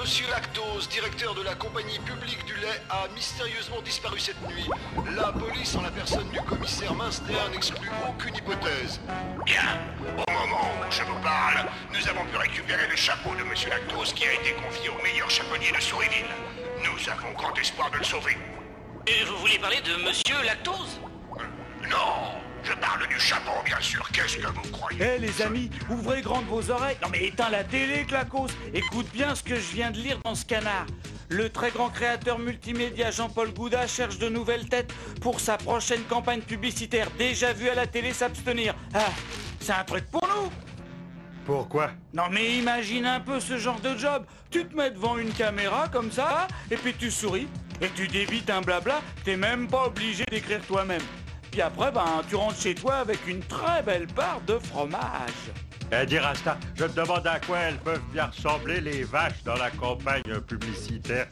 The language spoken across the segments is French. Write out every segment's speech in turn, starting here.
Monsieur Lactose, directeur de la compagnie publique du lait, a mystérieusement disparu cette nuit. La police, en la personne du commissaire Minster, n'exclut aucune hypothèse. Bien. Au moment où je vous parle, nous avons pu récupérer le chapeau de Monsieur Lactose qui a été confié au meilleur chapelier de Sourisville. Nous avons grand espoir de le sauver. Et vous voulez parler de Monsieur Lactose? Non, je parle du chapeau, bien sûr. Qu'est-ce que vous croyez? Eh les amis, ouvrez grandes vos oreilles. Non mais éteins la télé, Clacos. Écoute bien ce que je viens de lire dans ce canard. Le très grand créateur multimédia Jean-Paul Gouda cherche de nouvelles têtes pour sa prochaine campagne publicitaire. Déjà vu à la télé s'abstenir. Ah, c'est un truc pour nous. Pourquoi? Non mais imagine un peu ce genre de job. Tu te mets devant une caméra comme ça, et puis tu souris, et tu débites un blabla, t'es même pas obligé d'écrire toi-même. Puis après, tu rentres chez toi avec une très belle part de fromage. Eh, dis Rasta, je me demande à quoi elles peuvent bien ressembler les vaches dans la campagne publicitaire.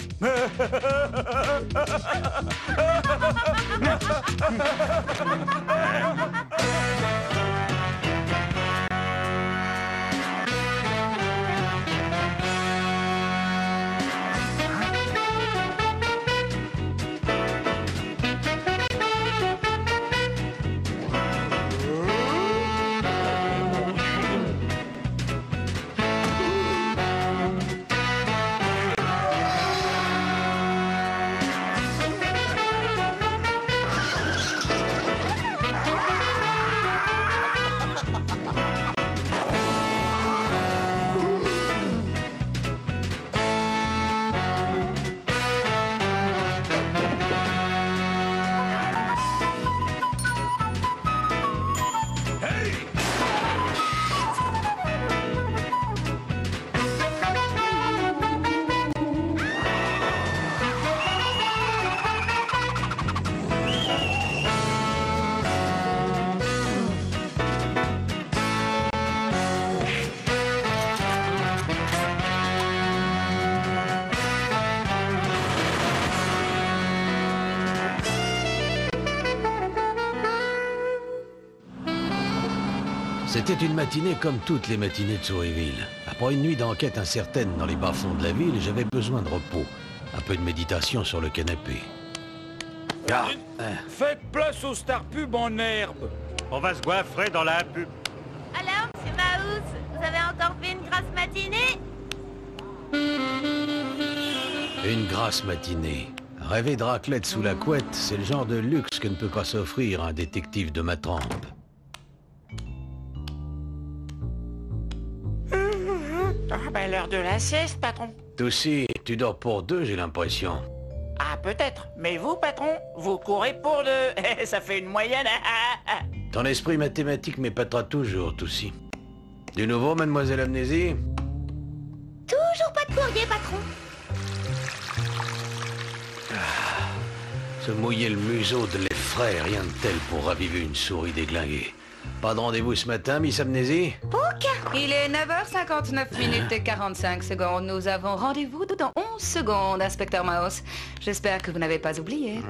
C'était une matinée comme toutes les matinées de Sourisville. Après une nuit d'enquête incertaine dans les bas-fonds de la ville, j'avais besoin de repos. Un peu de méditation sur le canapé. Ah, Faites place aux star pub en herbe. On va se goinfrer dans la pub. Alors, monsieur Maus, vous avez encore fait une grasse matinée? Une grasse matinée. Rêver de raclette sous la couette, c'est le genre de luxe que ne peut pas s'offrir un détective de ma trempe. Ah ben l'heure de la sieste, patron. Toussi, tu dors pour deux, j'ai l'impression. Ah peut-être, mais vous, patron, vous courez pour deux. Ça fait une moyenne. Ton esprit mathématique m'épatera toujours, Toussi. Du nouveau, mademoiselle Amnésie? Toujours pas de courrier, patron. Se mouiller le museau de l'effraie, rien de tel pour raviver une souris déglinguée. Pas de rendez-vous ce matin, Miss Amnésie? Il est 9h59 minutes et 45 secondes. Nous avons rendez-vous dans 11 secondes, inspecteur Mouse. J'espère que vous n'avez pas oublié.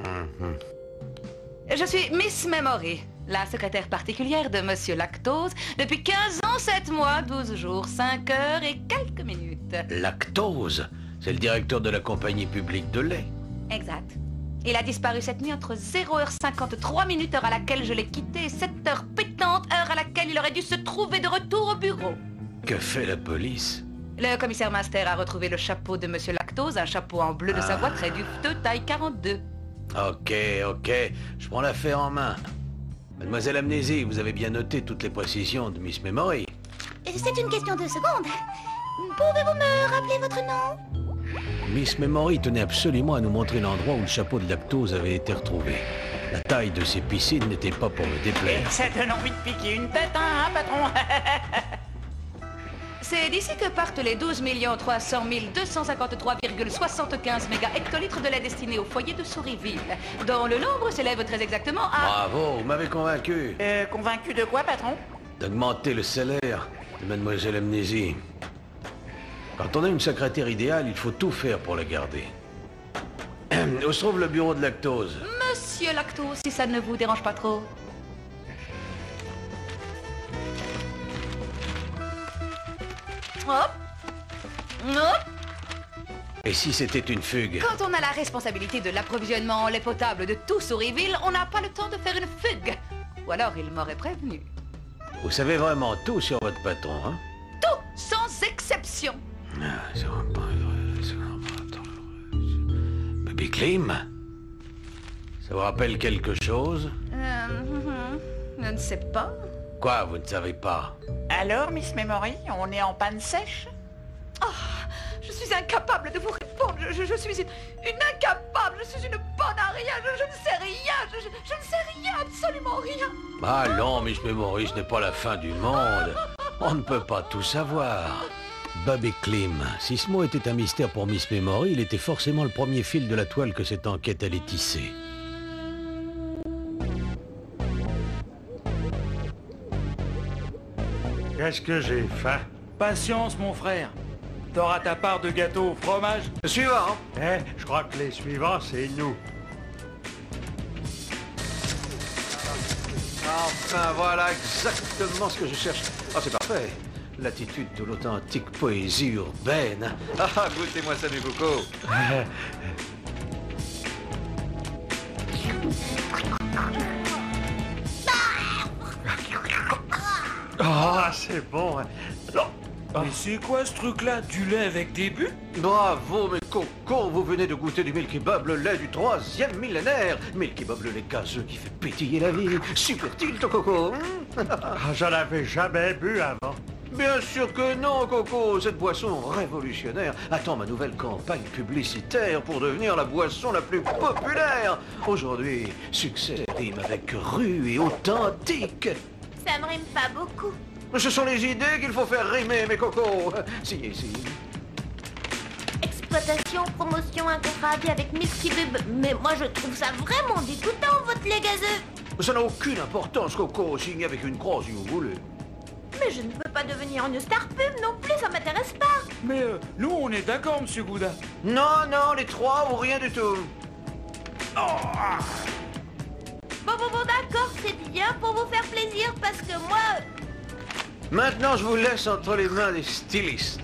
Je suis Miss Memory, la secrétaire particulière de Monsieur Lactose, depuis 15 ans, 7 mois, 12 jours, 5 heures et quelques minutes. Lactose? C'est le directeur de la compagnie publique de lait. Exact. Il a disparu cette nuit entre 0h53 minutes, heure à laquelle je l'ai quitté, et 7h pétante, heure à laquelle il aurait dû se trouver de retour au bureau. Que fait la police? Le commissaire Master a retrouvé le chapeau de Monsieur Lactose, un chapeau en bleu de Savoie très dufteux, taille 42. Ok, je prends l'affaire en main. Mademoiselle Amnésie, vous avez bien noté toutes les précisions de Miss Memory. C'est une question de secondes. Pouvez-vous me rappeler votre nom? Miss Memory tenait absolument à nous montrer l'endroit où le chapeau de Lactose avait été retrouvé. La taille de ces piscines n'était pas pour me déplaire. Ça donne envie de piquer une tête, hein, patron? C'est d'ici que partent les 12 300 253,75 méga-hectolitres de lait destiné au foyer de Sourisville, dont le nombre s'élève très exactement à... Bravo, vous m'avez convaincu. Convaincu de quoi, patron? D'augmenter le salaire de Mademoiselle Amnésie. Quand on a une secrétaire idéale, il faut tout faire pour la garder. Où se trouve le bureau de Lactose? Monsieur Lactose, si ça ne vous dérange pas trop. Hop. Hop. Et si c'était une fugue? Quand on a la responsabilité de l'approvisionnement en lait potable de tout Sourisville, on n'a pas le temps de faire une fugue. Ou alors il m'aurait prévenu. Vous savez vraiment tout sur votre patron, hein? Tout, sans exception. Ah, c'est vraiment pas vrai, c'est vraiment pas vrai. Bobby Clim? Ça vous rappelle quelque chose? Je ne sais pas. Quoi, vous ne savez pas? Alors, Miss Memory, on est en panne sèche? Oh, je suis incapable de vous répondre. Je suis une incapable. Je suis une bonne à rien. Je ne sais rien. Je ne sais rien, absolument rien. Ah non, Miss Memory, ce n'est pas la fin du monde. On ne peut pas tout savoir. Bobby Clim. Si ce mot était un mystère pour Miss Memory, il était forcément le premier fil de la toile que cette enquête allait tisser. Qu'est-ce que j'ai faim? Patience, mon frère. T'auras ta part de gâteau au fromage. Suivant. Je crois que les suivants, c'est nous. Enfin, voilà exactement ce que je cherche. Ah, c'est parfait. L'attitude de l'authentique poésie urbaine. Ah, goûtez-moi ça, mes cocos. Ah, c'est bon. Non. Mais c'est quoi ce truc-là? Du lait avec des bulles? Bravo, mes cocos. Vous venez de goûter du Milky Bob, le lait du 3e millénaire. Milky Bob, le lait gazeux qui fait pétiller la vie. Super tilt, coco. J'en avais jamais bu avant. Bien sûr que non, Coco. Cette boisson révolutionnaire attend ma nouvelle campagne publicitaire pour devenir la boisson la plus populaire. Aujourd'hui, succès rime avec rue et authentique. Ça me rime pas beaucoup. Ce sont les idées qu'il faut faire rimer, mes cocos. Signez ici. Exploitation, promotion, un contrat vie avec Milky Bob. Mais moi je trouve ça vraiment dégoûtant, votre lait gazeux. Ça n'a aucune importance, Coco. Signé avec une croix si vous voulez. Mais je ne peux pas devenir une star pub non plus, ça m'intéresse pas. Mais nous, on est d'accord, monsieur Gouda. Non, non, les trois ou rien du tout. Bon, d'accord, c'est bien pour vous faire plaisir, parce que moi... Maintenant, je vous laisse entre les mains des stylistes.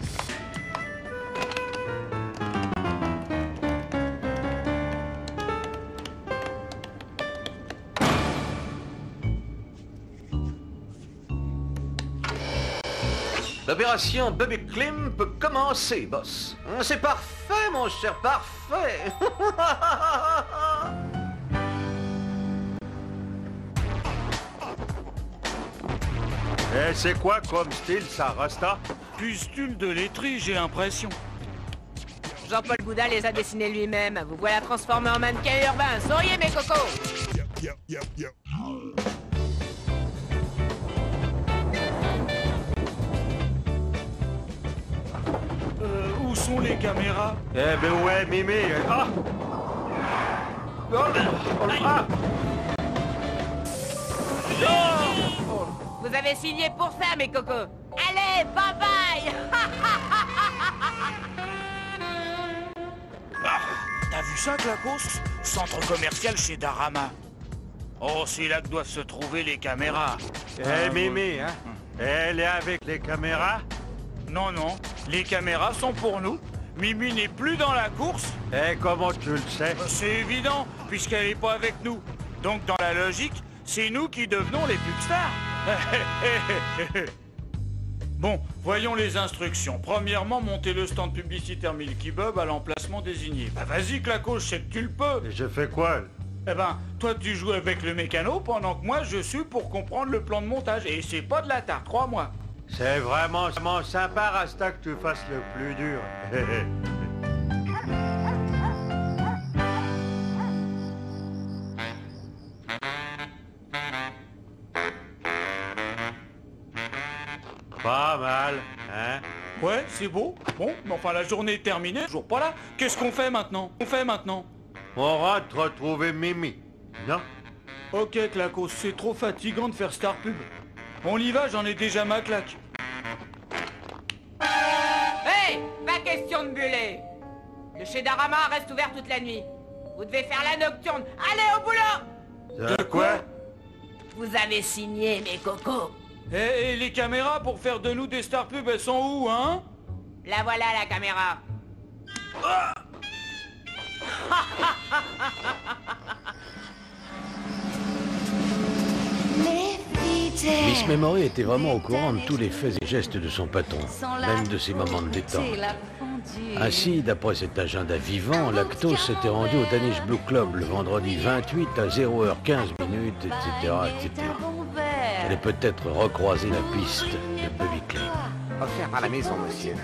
L'opération Bobby Clim peut commencer, boss. C'est parfait, mon cher, parfait. C'est quoi comme style, ça, Rasta? Pustule de laiterie, j'ai l'impression. Jean-Paul Gouda les a dessinés lui-même. Vous voilà transformé en mannequin urbain. Souriez, mes cocos. Où sont les caméras? Eh ben ouais, Mimi. Ah! Vous avez signé pour ça, mes cocos. Allez, bye bye. T'as vu ça, Clacos? Centre commercial chez Darama. Oh, c'est là que doivent se trouver les caméras. Mimi, hein? Elle est avec les caméras? Non, non, les caméras sont pour nous. Mimi n'est plus dans la course. Comment tu le sais? C'est évident, puisqu'elle n'est pas avec nous. Donc, dans la logique, c'est nous qui devenons les pubstars. Bon, voyons les instructions. Premièrement, monter le stand publicitaire Milky Bob à l'emplacement désigné. Bah vas-y, Claco, je sais que tu le peux. Et je fais quoi? Eh ben, toi tu joues avec le mécano pendant que moi je suis pour comprendre le plan de montage. Et c'est pas de la tarte, crois-moi. C'est vraiment sympa, Rasta, que tu fasses le plus dur. Pas mal, hein? Ouais, c'est beau. Bon, mais enfin la journée est terminée, toujours pas là. Qu'est-ce qu'on fait maintenant? On rentre retrouver Mimi, non? Ok, Clacos, c'est trop fatigant de faire Star Pub. On y va, j'en ai déjà ma claque. Hey, pas question de buller. Le chez Darama reste ouvert toute la nuit. Vous devez faire la nocturne. Allez, au boulot! De quoi? Vous avez signé, mes cocos. Et les caméras pour faire de nous des Star Pub, elles sont où, hein? La voilà, la caméra. Miss Memory était vraiment au courant de tous les faits et gestes de son patron, même de ses moments de détente. Ainsi, d'après cet agenda vivant, Lactose s'était rendu au Danish Blue Club le vendredi 28 à 0h15, etc., etc. Elle est peut-être recroiser la piste de Bobby Clim. Offert par la maison, monsieur.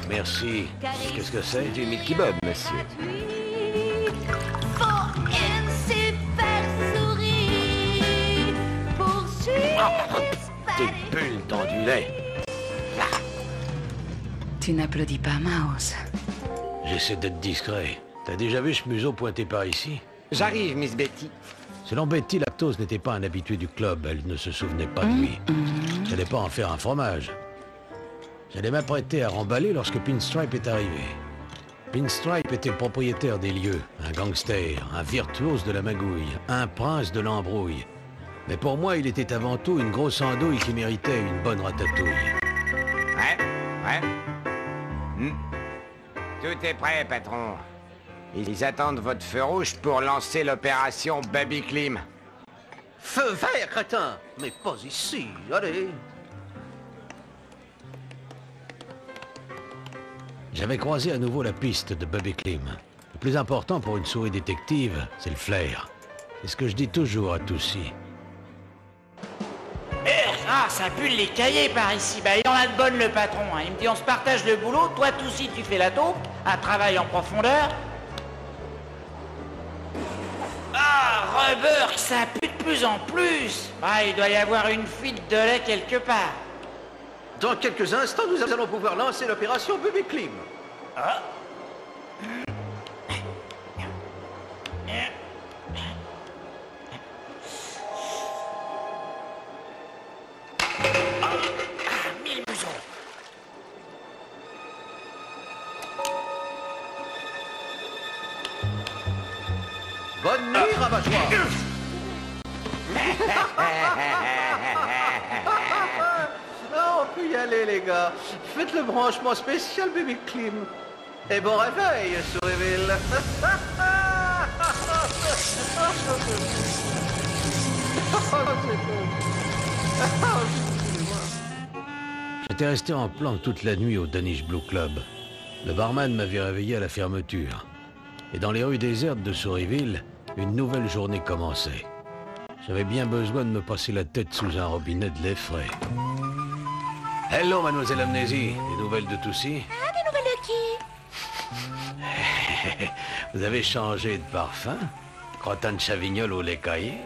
Merci. Qu'est-ce que c'est? Du Milky Bob, monsieur. Tes bulles dans du lait. Tu n'applaudis pas, Mouse. J'essaie d'être discret. T'as déjà vu ce museau pointé par ici? J'arrive, Miss Betty. Selon Betty, Lactose n'était pas un habitué du club. Elle ne se souvenait pas de lui. J'allais pas en faire un fromage. J'allais m'apprêter à remballer lorsque Pinstripe est arrivé. Pinstripe était le propriétaire des lieux, un gangster, un virtuose de la magouille, un prince de l'embrouille. Mais pour moi, il était avant tout une grosse andouille qui méritait une bonne ratatouille. Ouais. Tout est prêt, patron. Ils attendent votre feu rouge pour lancer l'opération Bobby Clim. Feu vert, crétin! Mais pas ici, allez! J'avais croisé à nouveau la piste de Bobby Clim. Le plus important pour une souris détective, c'est le flair. C'est ce que je dis toujours à Toussy. Ah, ça pue les cahiers par ici. Bah, il en a de bonnes, le patron. Hein. Il me dit, on se partage le boulot. Toi, Toussy, tu fais la taupe. Un travail en profondeur. Ah, Rubber, ça pue de plus en plus. Bah, il doit y avoir une fuite de lait quelque part. Dans quelques instants, nous allons pouvoir lancer l'opération Bobby Clim. Ah. Bonne nuit, rabat-joie. On peut y aller, les gars. Faites le branchement spécial Bobby Clim. Et bon réveil, Sourisville. J'étais resté en planque toute la nuit au Danish Blue Club. Le barman m'avait réveillé à la fermeture. Et dans les rues désertes de Sourisville, une nouvelle journée commençait. J'avais bien besoin de me passer la tête sous un robinet de lait frais. Hello, mademoiselle Amnésie. Des nouvelles de Toussy? Ah, des nouvelles de qui? Vous avez changé de parfum? Crottin de Chavignol au lait caillé?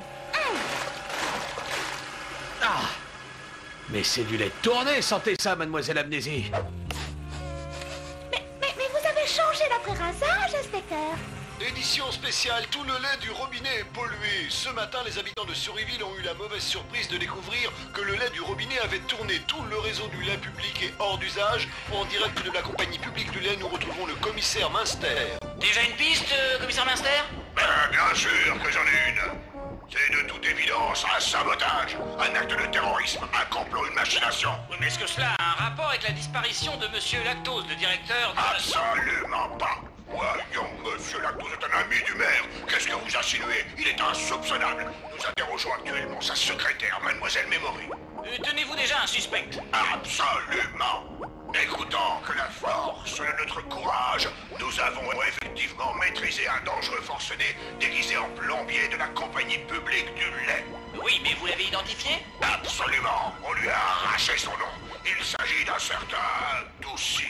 Ah! Mais c'est du lait tourné, sentez ça, mademoiselle Amnésie! Mais vous avez changé l'après-rasage, inspecteur. Édition spéciale, tout le lait du robinet est pollué. Ce matin, les habitants de Sourisville ont eu la mauvaise surprise de découvrir que le lait du robinet avait tourné. Tout le réseau du lait public est hors d'usage. En direct de la compagnie publique du lait, nous retrouvons le commissaire Munster. Déjà une piste, commissaire Munster? Bien sûr que j'en ai une. C'est de toute évidence un sabotage, un acte de terrorisme, un complot, une machination. Oui, mais est-ce que cela a un rapport avec la disparition de Monsieur Lactose, le directeur de... Absolument pas. Voyons, Monsieur Lactose est un ami du maire. Qu'est-ce que vous insinuez? Il est insoupçonnable. Nous interrogeons actuellement sa secrétaire, Mademoiselle Memory. Tenez-vous déjà un suspect? Absolument. Écoutant que la force de notre courage, nous avons effectivement maîtrisé un dangereux forcené déguisé en plombier de la compagnie publique du lait. Oui, mais vous l'avez identifié? Absolument. On lui a arraché son nom. Il s'agit d'un certain Toussy.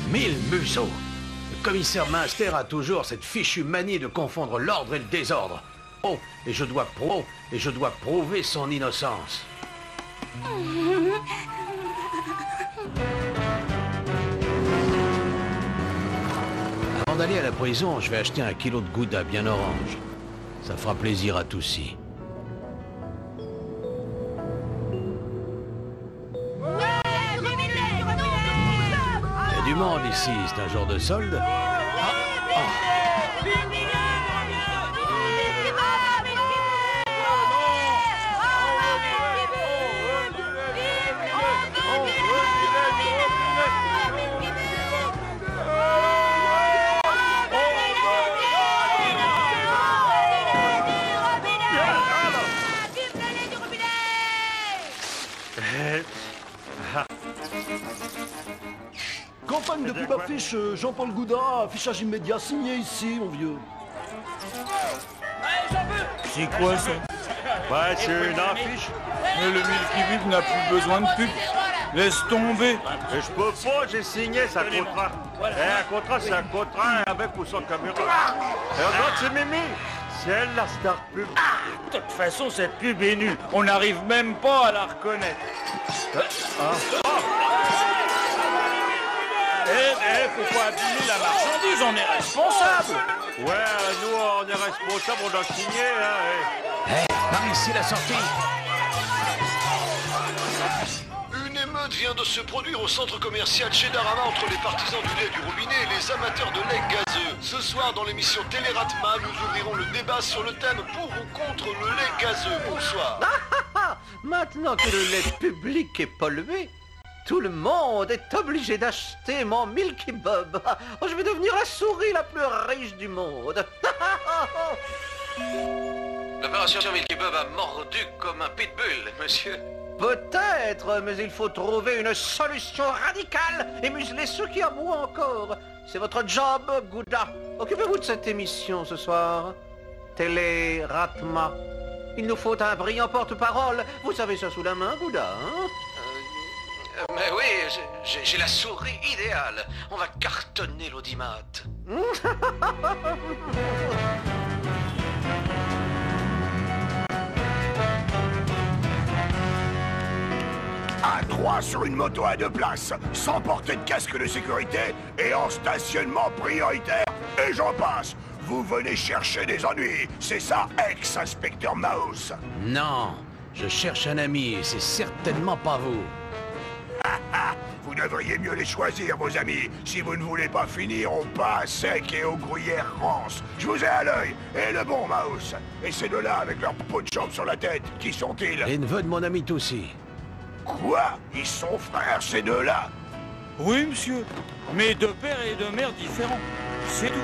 1000 museaux! Le commissaire Munster a toujours cette fichue manie de confondre l'ordre et le désordre. Oh, et je dois prouver son innocence. Avant d'aller à la prison, je vais acheter un kilo de gouda bien orange. Ça fera plaisir à Toussy. Il y a du monde ici, c'est un jour de solde. Campagne de pub affiche Jean-Paul Gouda, affichage immédiat, signé ici, mon vieux. C'est quoi ça? Ouais, c'est une affiche. Mais le Milky Bib n'a plus besoin de pub. Laisse tomber. Mais je peux pas, j'ai signé, c'est un contrat. Un contrat, c'est un contrat avec ou sans caméra. Et regarde, c'est Mimi. C'est elle la star pub. De toute façon, cette pub est nulle. On n'arrive même pas à la reconnaître. Faut pas abîmer la marchandise, on est responsable. Ouais, nous, on est responsable, on a signé, hein. Par ici, la sortie. Une émeute vient de se produire au centre commercial chez Darama entre les partisans du lait du robinet et les amateurs de lait gazeux. Ce soir, dans l'émission Télératma, nous ouvrirons le débat sur le thème pour ou contre le lait gazeux. Bonsoir. Maintenant que le lait public est pollué, tout le monde est obligé d'acheter mon Milky Bob. Oh, je vais devenir la souris la plus riche du monde. L'opération Milky Bob a mordu comme un pitbull, monsieur. Peut-être, mais il faut trouver une solution radicale et museler ceux qui aboient encore. C'est votre job, Gouda. Occupez-vous de cette émission ce soir. Télératma. Il nous faut un brillant porte-parole. Vous avez ça sous la main, Gouda, hein? Mais oui, j'ai la souris idéale. On va cartonner l'audimat. À 3 sur une moto à 2 places, sans porter de casque de sécurité et en stationnement prioritaire, et j'en passe. Vous venez chercher des ennuis, c'est ça, ex-inspecteur Mouse? Non, je cherche un ami et c'est certainement pas vous. Vous devriez mieux les choisir, vos amis. Si vous ne voulez pas finir au pain sec et aux gruyères rances. Je vous ai à l'œil. Et le bon Mouse. Et ces deux-là, avec leur peau de chambre sur la tête, qui sont-ils? Les neveux de mon ami Toussi. Quoi? Ils sont frères, ces deux-là? Oui, monsieur. Mais de père et de mère différents. C'est tout.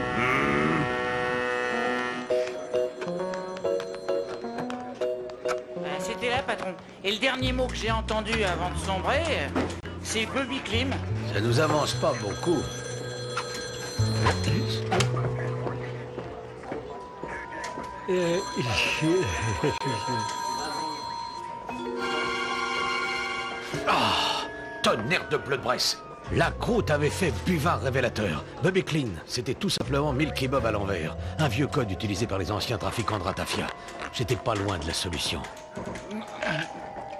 C'était là, patron. Et le dernier mot que j'ai entendu avant de sombrer, c'est Bobby Clim. Ça nous avance pas beaucoup. Tonnerre de bleu de Bresse. La croûte avait fait buvard révélateur. Bobby Clean, c'était tout simplement Milky Bob à l'envers. Un vieux code utilisé par les anciens trafiquants de ratafia. J'étais pas loin de la solution.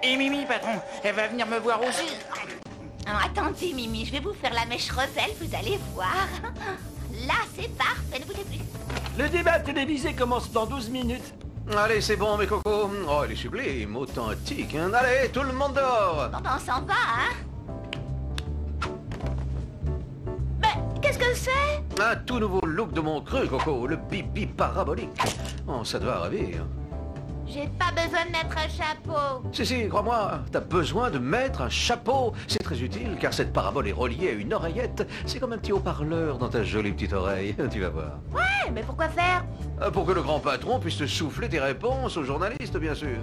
Et Mimi, patron, elle va venir me voir aussi. Attendez, Mimi, je vais vous faire la mèche Roselle, vous allez voir. Là, c'est parfait, ne bougez plus. Le débat télévisé commence dans 12 minutes. Allez, c'est bon, mes cocos. Oh, elle est sublime, authentique, hein. Allez, tout le monde dehors. Bon, ben, on s'en va, hein. Qu'est-ce que c'est? Un tout nouveau look de mon cru, Coco, le bibi parabolique. Oh, ça doit ravir. J'ai pas besoin de mettre un chapeau. Si, crois-moi, t'as besoin de mettre un chapeau. C'est très utile, car cette parabole est reliée à une oreillette. C'est comme un petit haut-parleur dans ta jolie petite oreille, tu vas voir. Ouais, mais pourquoi faire? Pour que le grand patron puisse te souffler tes réponses aux journalistes, bien sûr.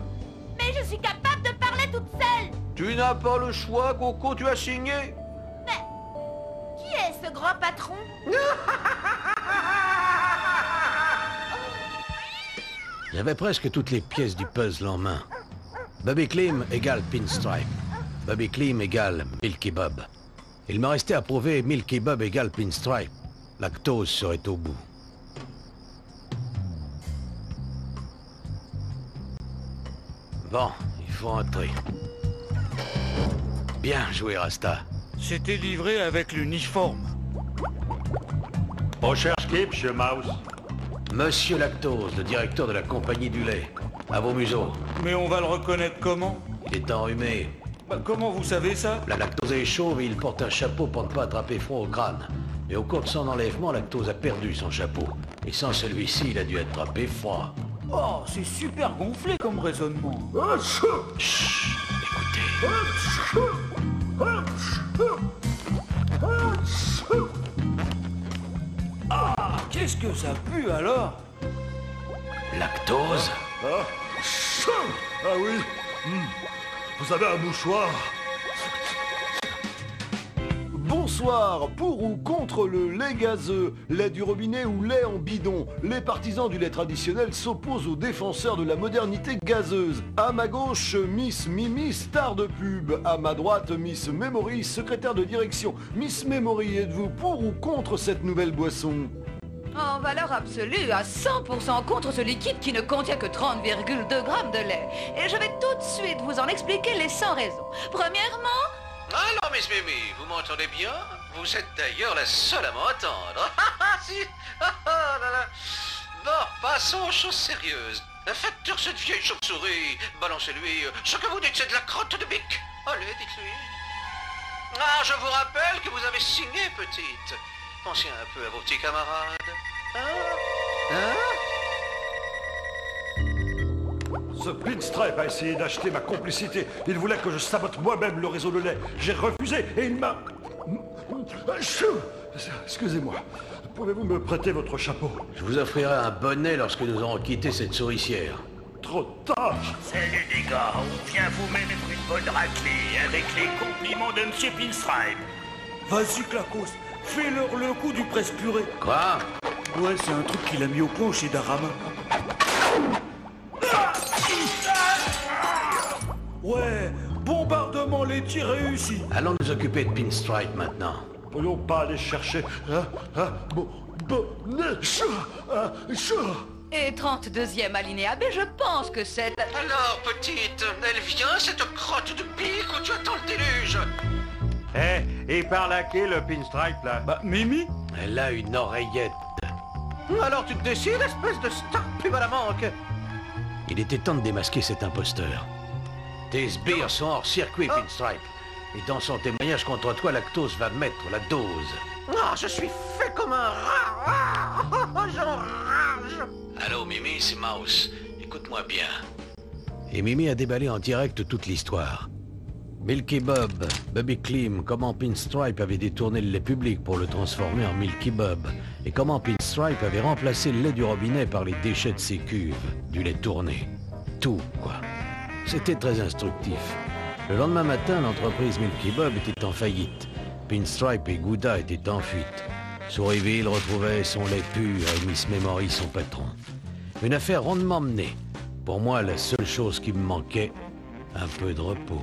Mais je suis capable de parler toute seule. Tu n'as pas le choix, Coco, tu as signé. Mais qui est ce grand patron? J'avais presque toutes les pièces du puzzle en main. Bobby Clim égale Pinstripe. Bobby Clim égale Milky Bob. Il me restait à prouver Milky Bob égale Pinstripe. Lactose serait au bout. Bon, il faut entrer. Bien joué, Rasta. C'était livré avec l'uniforme. On cherche qui, monsieur Mouse? Monsieur Lactose, le directeur de la compagnie du lait. À vos museaux. Mais on va le reconnaître comment? Il est enrhumé. Comment vous savez ça? La Lactose est chauve et il porte un chapeau pour ne pas attraper froid au crâne. Mais au cours de son enlèvement, Lactose a perdu son chapeau. Et sans celui-ci, il a dû attraper froid. Oh, c'est super gonflé comme raisonnement. Chut, écoutez. Ah, qu'est-ce que ça pue alors? Lactose? Ah oui. Vous avez un mouchoir? Bonsoir, pour ou contre le lait gazeux, lait du robinet ou lait en bidon? Les partisans du lait traditionnel s'opposent aux défenseurs de la modernité gazeuse. À ma gauche, Miss Mimi, star de pub. À ma droite, Miss Memory, secrétaire de direction. Miss Memory, êtes-vous pour ou contre cette nouvelle boisson? En valeur absolue, à 100% contre ce liquide qui ne contient que 30,2 grammes de lait. Et je vais tout de suite vous en expliquer les 100 raisons. Premièrement... Alors, Miss Mimi, vous m'entendez bien? Vous êtes d'ailleurs la seule à m'entendre. Si. Bon, passons aux choses sérieuses. Faites taire cette vieille chauve-souris. Balancez-lui. Ce que vous dites, c'est de la crotte de bique. Allez, dites-lui. Ah, je vous rappelle que vous avez signé, petite. Pensez un peu à vos petits camarades. Ce Pinstripe a essayé d'acheter ma complicité. Il voulait que je sabote moi-même le réseau de lait. J'ai refusé et il m'a... Excusez-moi. Pouvez-vous me prêter votre chapeau? Je vous offrirai un bonnet lorsque nous aurons quitté cette souricière. Trop tard. Salut les gars, on vient vous mettre une bonne raclée avec les compliments de Monsieur Pinstripe. Vas-y, Clacos, fais-leur le coup du presse-purée. Quoi? Ouais, c'est un truc qu'il a mis au point chez Darama. Ouais, bombardement laitier réussi. Allons nous occuper de Pinstripe maintenant. Pourrions pas aller chercher Et 32e alinéa B, je pense que c'est... Alors, petite, elle vient, cette crotte de pique, ou tu attends le déluge? Il parle à qui, le Pinstripe, là? Bah, Mimi? Elle a une oreillette. Alors tu te décides, espèce de star pub à la manque. Il était temps de démasquer cet imposteur. Tes sbires sont hors circuit, Pinstripe. Et dans son témoignage contre toi, Lactose va mettre la dose. Ah, je suis fait comme un rat. J'enrage. Allô, Mimi, c'est Mouse. Écoute-moi bien. Et Mimi a déballé en direct toute l'histoire. Milky Bob, Bobby Clim, comment Pinstripe avait détourné le lait public pour le transformer en Milky Bob, et comment Pinstripe avait remplacé le lait du robinet par les déchets de ses cuves, du lait tourné. Tout, quoi. C'était très instructif. Le lendemain matin, l'entreprise Milky Bob était en faillite. Pinstripe et Gouda étaient en fuite. Sourisville retrouvait son lait pur et Miss Memory son patron. Une affaire rondement menée. Pour moi, la seule chose qui me manquait, un peu de repos.